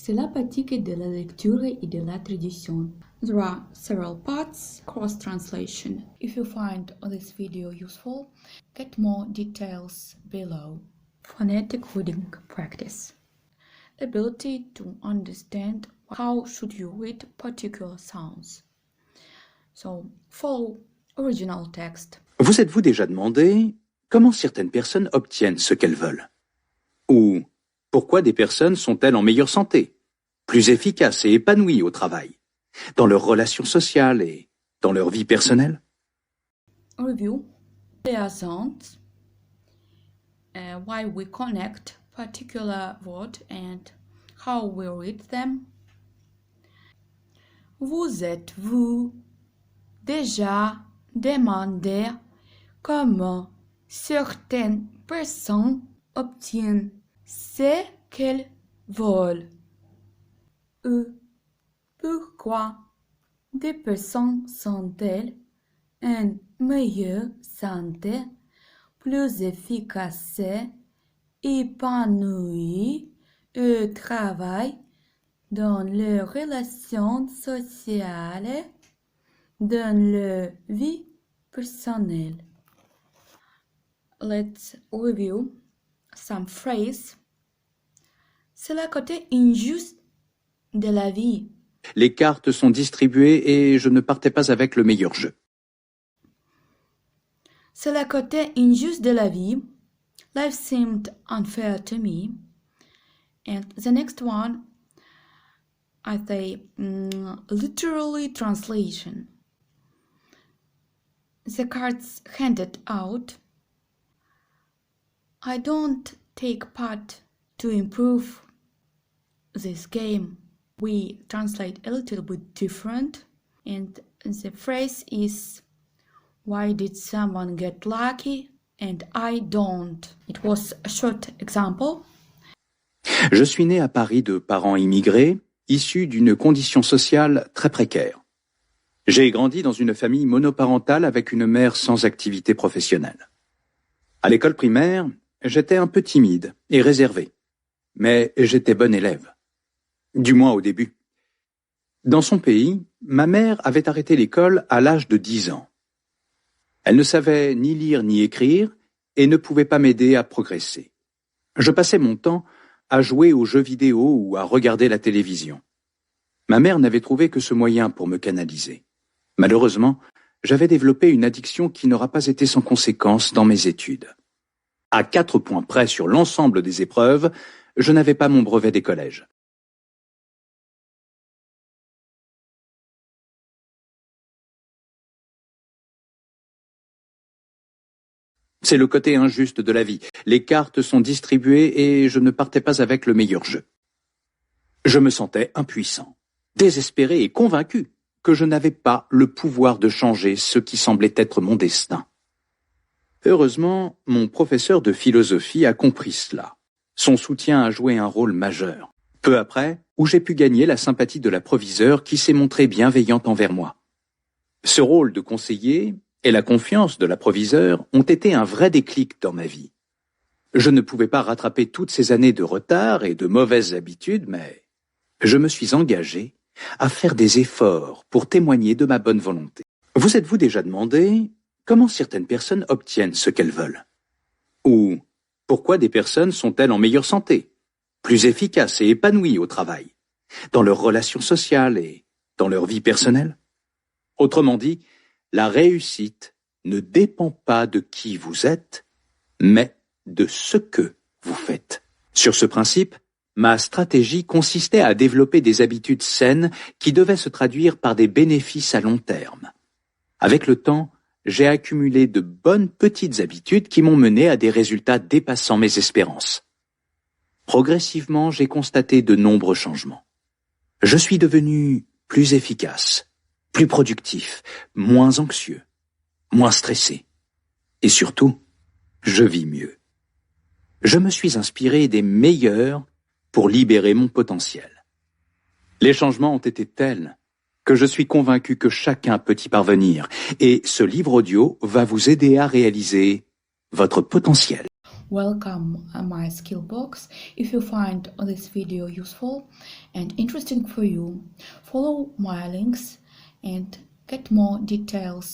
C'est la pratique de la lecture et de la tradition. There are several parts, cross-translation. If you find this video useful, get more details below. Phonetic reading practice. Ability to understand how should you read particular sounds. So, follow original text. Vous êtes-vous déjà demandé comment certaines personnes obtiennent ce qu'elles veulent? Ou pourquoi des personnes sont-elles en meilleure santé, plus efficaces et épanouies au travail, dans leurs relations sociales et dans leur vie personnelle? Review their sounds, why we connect particular words and how we read them. Vous êtes-vous déjà demandé comment certaines personnes obtiennent ce qu'elles veulent? Ou pourquoi des personnes sont-elles en meilleure santé, plus efficaces, épanouies au travail, dans leurs relations sociales, dans leur vie personnelle. Let's review some phrases. C'est le côté injuste de la vie. Les cartes sont distribuées et je ne partais pas avec le meilleur jeu. C'est le côté injuste de la vie. Life seemed unfair to me. And the next one, I say literally translation. The cards handed out. I don't take part to improve this game. We translate a little bit different, and the phrase is, why did someone get lucky and I don't? It was a short example. Je suis né à Paris de parents immigrés, issus d'une condition sociale très précaire. J'ai grandi dans une famille monoparentale avec une mère sans activité professionnelle. À l'école primaire, j'étais un peu timide et réservé, mais j'étais bon élève. Du moins au début. Dans son pays, ma mère avait arrêté l'école à l'âge de 10 ans. Elle ne savait ni lire ni écrire et ne pouvait pas m'aider à progresser. Je passais mon temps à jouer aux jeux vidéo ou à regarder la télévision. Ma mère n'avait trouvé que ce moyen pour me canaliser. Malheureusement, j'avais développé une addiction qui n'aura pas été sans conséquence dans mes études. À 4 points près sur l'ensemble des épreuves, je n'avais pas mon brevet des collèges. C'est le côté injuste de la vie. Les cartes sont distribuées et je ne partais pas avec le meilleur jeu. Je me sentais impuissant, désespéré et convaincu que je n'avais pas le pouvoir de changer ce qui semblait être mon destin. Heureusement, mon professeur de philosophie a compris cela. Son soutien a joué un rôle majeur. Peu après, où j'ai pu gagner la sympathie de la proviseure qui s'est montrée bienveillante envers moi. Ce rôle de conseiller et la confiance de la proviseure ont été un vrai déclic dans ma vie. Je ne pouvais pas rattraper toutes ces années de retard et de mauvaises habitudes, mais je me suis engagé à faire des efforts pour témoigner de ma bonne volonté. Vous êtes-vous déjà demandé comment certaines personnes obtiennent ce qu'elles veulent? Ou pourquoi des personnes sont-elles en meilleure santé, plus efficaces et épanouies au travail, dans leurs relations sociales et dans leur vie personnelle? Autrement dit, la réussite ne dépend pas de qui vous êtes, mais de ce que vous faites. Sur ce principe, ma stratégie consistait à développer des habitudes saines qui devaient se traduire par des bénéfices à long terme. Avec le temps, j'ai accumulé de bonnes petites habitudes qui m'ont mené à des résultats dépassant mes espérances. Progressivement, j'ai constaté de nombreux changements. Je suis devenu plus efficace, plus productif, moins anxieux, moins stressé. Et surtout, je vis mieux. Je me suis inspiré des meilleurs pour libérer mon potentiel. Les changements ont été tels que je suis convaincu que chacun peut y parvenir, et ce livre audio va vous aider à réaliser votre potentiel. welcome my skill box. If you find this video useful and interesting for you, follow my links and get more details